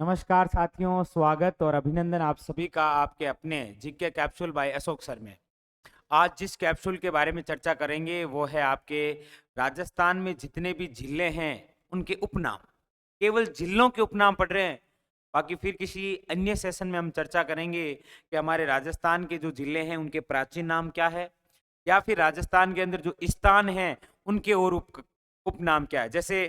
नमस्कार साथियों, स्वागत और अभिनंदन आप सभी का आपके अपने GK capsule by Ashok sir में। आज जिस कैप्सूल के बारे में चर्चा करेंगे वो है आपके राजस्थान में जितने भी जिले हैं उनके उपनाम। केवल जिलों के उपनाम पढ़ रहे हैं, बाकी फिर किसी अन्य सेशन में हम चर्चा करेंगे कि हमारे राजस्थान के जो जिले हैं उनके प्राचीन नाम क्या है, या फिर राजस्थान के अंदर जो स्थान हैं उनके और उपनाम क्या है। जैसे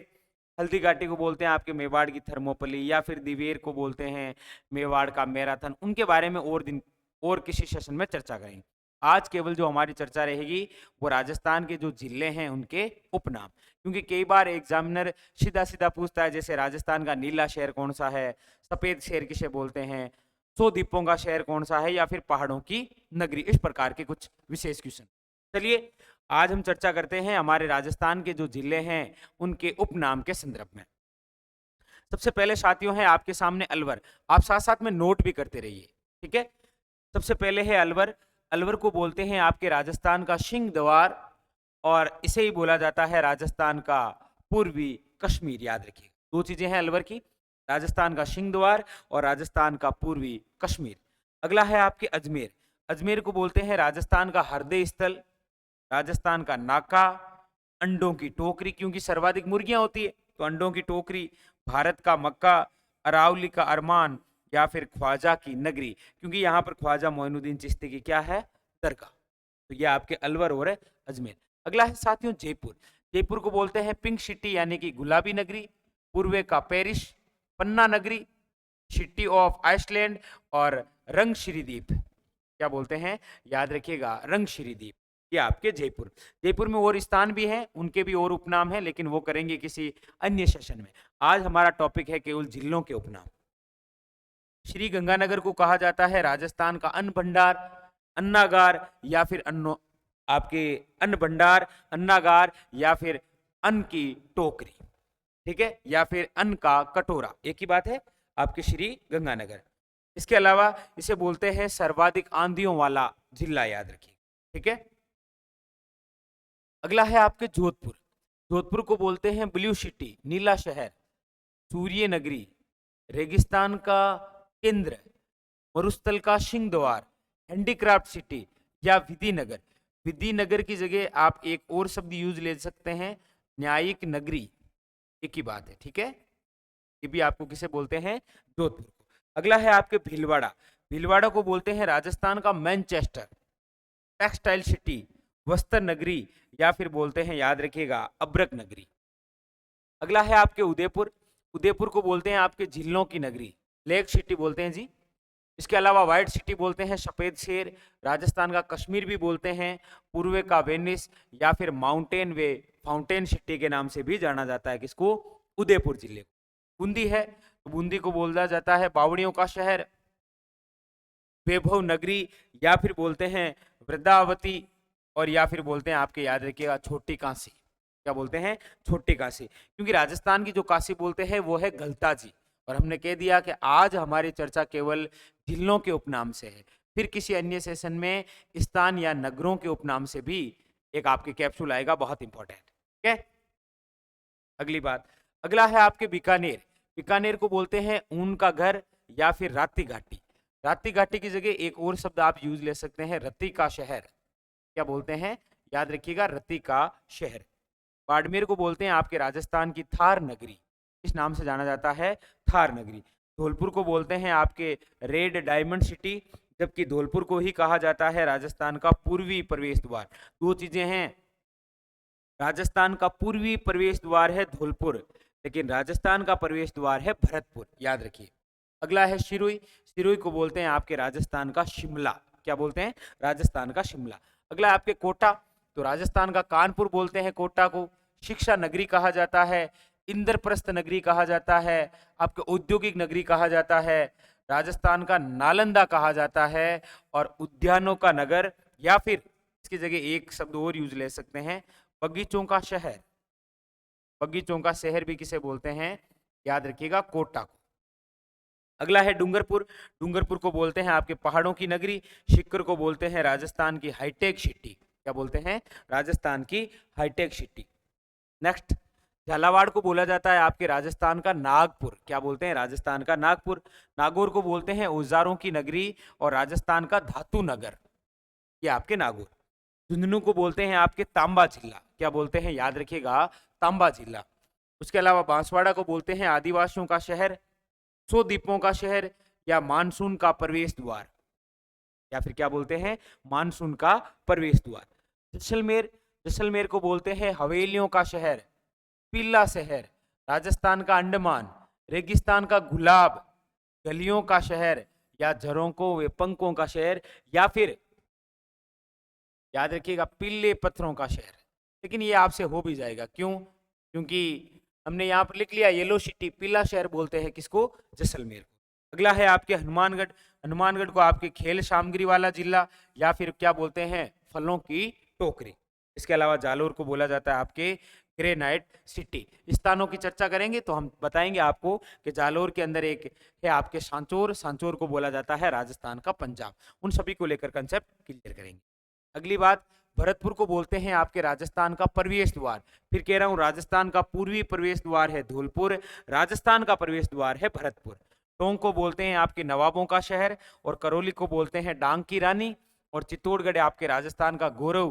हल्दी घाटी को बोलते हैं आपके मेवाड़ की थर्मोपली, या फिर दिवेर को बोलते हैं मेवाड़ का मैराथन। उनके बारे में और किसी सेशन में चर्चा करेंगे। आज केवल जो हमारी चर्चा रहेगी वो राजस्थान के जो जिले हैं उनके उपनाम, क्योंकि कई बार एग्जामिनर सीधा सीधा पूछता है, जैसे राजस्थान का नीला शहर कौन सा है, सफेद शहर किसे बोलते हैं, 100 द्वीपों का शहर कौन सा है, या फिर पहाड़ों की नगरी। इस प्रकार के कुछ विशेष क्वेश्चन। चलिए आज हम चर्चा करते हैं हमारे राजस्थान के जो जिले हैं उनके उपनाम के संदर्भ में। सबसे पहले साथियों है आपके सामने अलवर। आप साथ साथ में नोट भी करते रहिए, ठीक है। सबसे पहले है अलवर। अलवर को बोलते हैं आपके राजस्थान का सिंह द्वार, और इसे ही बोला जाता है राजस्थान का पूर्वी कश्मीर। याद रखिए, दो चीजें हैं अलवर की, राजस्थान का सिंह द्वार और राजस्थान का पूर्वी कश्मीर। अगला है आपके अजमेर। अजमेर को बोलते हैं राजस्थान का हृदय स्थल, राजस्थान का नाका, अंडों की टोकरी, क्योंकि सर्वाधिक मुर्गियां होती है तो अंडों की टोकरी, भारत का मक्का, अरावली का अरमान, या फिर ख्वाजा की नगरी, क्योंकि यहाँ पर ख्वाजा मोइनुद्दीन चिश्ती की क्या है, दरगाह। तो ये आपके अलवर और अजमेर। अगला है साथियों जयपुर। जयपुर को बोलते हैं पिंक सिटी यानी कि गुलाबी नगरी, पूर्वे का पेरिस, पन्ना नगरी, सिटी ऑफ आइसलैंड, और रंगश्री द्वीप। क्या बोलते हैं, याद रखिएगा, रंगश्री द्वीप। ये आपके जयपुर। जयपुर में और स्थान भी हैं, उनके भी और उपनाम हैं, लेकिन वो करेंगे किसी अन्य सेशन में। आज हमारा टॉपिक है केवल जिलों के उपनाम। श्री गंगानगर को कहा जाता है राजस्थान का अन्न भंडार, अन्नागार, या फिर अन्नो आपके अन्न भंडार, अन्नागार, या फिर अन्न की टोकरी, ठीक है, या फिर अन्न का कटोरा, एक ही बात है आपके श्री गंगानगर। इसके अलावा इसे बोलते हैं सर्वाधिक आंधियों वाला जिला, याद रखिए, ठीक है। अगला है आपके जोधपुर। जोधपुर को बोलते हैं ब्लू सिटी, नीला शहर, सूर्य नगरी, रेगिस्तान का केंद्र, मरुस्थल का सिंह द्वार, हैंडीक्राफ्ट सिटी, या विधिनगर। विधिनगर की जगह आप एक और शब्द यूज ले सकते हैं, न्यायिक नगरी, एक ही बात है, ठीक है। ये भी आपको किसे बोलते हैं, जोधपुर को। अगला है आपके भीलवाड़ा। भीलवाड़ा को बोलते हैं राजस्थान का मैनचेस्टर, टेक्सटाइल सिटी, वस्त्र नगरी, या फिर बोलते हैं, याद रखिएगा, अब्रक नगरी। अगला है आपके उदयपुर। उदयपुर को बोलते हैं आपके झीलों की नगरी, लेक सिटी बोलते हैं जी। इसके अलावा व्हाइट सिटी बोलते हैं, सफेद शेर, राजस्थान का कश्मीर भी बोलते हैं, पूर्व का वेनिस, या फिर माउंटेन वे फाउंटेन सिटी के नाम से भी जाना जाता है किसको, उदयपुर जिले को। बूंदी है तो बूंदी को बोला जाता है बावड़ियों का शहर, वैभव नगरी, या फिर बोलते हैं वृद्धावती, और या फिर बोलते हैं आपके, याद रखिएगा, छोटी काशी। क्या बोलते हैं, छोटी काशी, क्योंकि राजस्थान की जो काशी बोलते हैं वो है गलता जी। और हमने कह दिया कि आज हमारी चर्चा केवल जिलों के उपनाम से है, फिर किसी अन्य सेशन में स्थान या नगरों के उपनाम से भी एक आपके कैप्सूल आएगा, बहुत इंपॉर्टेंट, ठीक है। अगली बात, अगला है आपके बीकानेर। बीकानेर को बोलते हैं ऊन का घर, या फिर राती घाटी। राती घाटी की जगह एक और शब्द आप यूज ले सकते हैं, रति का शहर। क्या बोलते हैं, याद रखिएगा, रति का शहर। बाड़मेर को बोलते हैं आपके राजस्थान की थार नगरी, इस नाम से जाना जाता है, थार नगरी। धौलपुर को बोलते हैं आपके रेड डायमंड सिटी, जबकि धौलपुर को ही कहा जाता है राजस्थान का पूर्वी प्रवेश द्वार। दो चीजें हैं, राजस्थान का पूर्वी प्रवेश द्वार है धौलपुर, लेकिन राजस्थान का प्रवेश द्वार है भरतपुर, याद रखिए। अगला है सिरोही। सिरोही को बोलते हैं आपके राजस्थान का शिमला। क्या बोलते हैं, राजस्थान का शिमला। अगला है आपके कोटा। तो राजस्थान का कानपुर बोलते हैं कोटा को, शिक्षा नगरी कहा जाता है, इंद्रप्रस्थ नगरी कहा जाता है, आपके औद्योगिक नगरी कहा जाता है, राजस्थान का नालंदा कहा जाता है, और उद्यानों का नगर, या फिर इसकी जगह एक शब्द और यूज ले सकते हैं, बगीचों का शहर। बगीचों का शहर भी किसे बोलते हैं, याद रखिएगा, कोटा को। अगला है डूंगरपुर। डूंगरपुर को बोलते हैं आपके पहाड़ों की नगरी। सीकर को बोलते हैं राजस्थान की हाईटेक सिटी। क्या बोलते हैं, राजस्थान की हाईटेक सिटी। नेक्स्ट, झालावाड़ को बोला जाता है आपके राजस्थान का नागपुर। क्या बोलते हैं? राजस्थान का नागपुर। नागौर को बोलते हैं औजारों की नगरी और राजस्थान का धातु नगर, ये आपके नागौर। झुंझुनू को बोलते हैं आपके तांबा जिला। क्या बोलते हैं? याद रखिएगा, तांबा जिला। उसके अलावा बांसवाड़ा को बोलते हैं आदिवासियों का शहर, 100 द्वीपों का शहर, या मानसून का प्रवेश द्वार, या फिर क्या बोलते हैं? मानसून का प्रवेश द्वार। जैसलमेर, जैसलमेर को बोलते हैं हवेलियों का शहर, पीला शहर, राजस्थान का अंडमान, रेगिस्तान का गुलाब, गलियों का शहर, या झरोकों व पंखों का शहर, या फिर याद रखिएगा पीले पत्थरों का शहर। लेकिन ये आपसे हो भी जाएगा, क्यों? क्योंकि हमने यहाँ पर लिख लिया येलो सिटी, पीला शहर बोलते हैं किसको? जैसलमेर को। अगला है आपके हनुमानगढ़। हनुमानगढ़ को आपके खेल सामग्री वाला जिला, या फिर क्या बोलते हैं? फलों की टोकरी। इसके अलावा जालोर को बोला जाता है आपके ग्रेनाइट सिटी। स्थानों की चर्चा करेंगे तो हम बताएंगे आपको कि जालोर के अंदर एक है आपके सांचौर, सांचौर को बोला जाता है राजस्थान का पंजाब। उन सभी को लेकर कंसेप्ट क्लियर करेंगे। अगली बात, भरतपुर को बोलते हैं आपके राजस्थान का प्रवेश द्वार। फिर कह रहा हूं, राजस्थान का पूर्वी प्रवेश द्वार है धौलपुर, राजस्थान का प्रवेश द्वार है भरतपुर। टोंक को बोलते हैं आपके नवाबों का शहर, और करौली को बोलते हैं डांग की रानी, और चित्तौड़गढ़ आपके राजस्थान का गौरव,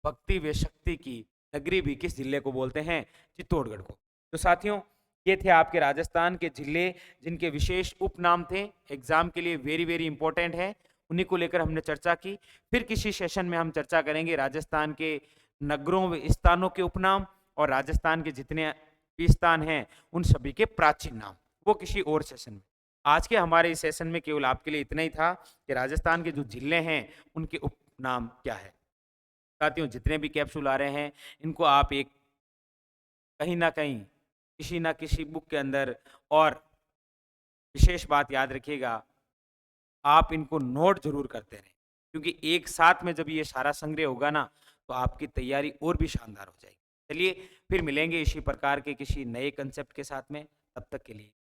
भक्ति व शक्ति की नगरी भी किस जिले को बोलते हैं? चित्तौड़गढ़ को। तो साथियों, ये थे आपके राजस्थान के जिले जिनके विशेष उपनाम थे, एग्जाम के लिए वेरी वेरी इंपॉर्टेंट है, उन्हीं को लेकर हमने चर्चा की। फिर किसी सेशन में हम चर्चा करेंगे राजस्थान के नगरों व स्थानों के उपनाम, और राजस्थान के जितने भी स्थान हैं उन सभी के प्राचीन नाम, वो किसी और सेशन में। आज के हमारे इस सेशन में केवल आपके लिए इतना ही था कि राजस्थान के जो जिले हैं उनके उपनाम क्या है। साथियों, जितने भी कैप्सूल आ रहे हैं इनको आप एक कहीं ना कहीं किसी ना किसी बुक के अंदर, और विशेष बात याद रखिएगा, आप इनको नोट जरूर करते रहें, क्योंकि एक साथ में जब ये सारा संग्रह होगा ना तो आपकी तैयारी और भी शानदार हो जाएगी। चलिए फिर मिलेंगे इसी प्रकार के किसी नए कंसेप्ट के साथ में, तब तक के लिए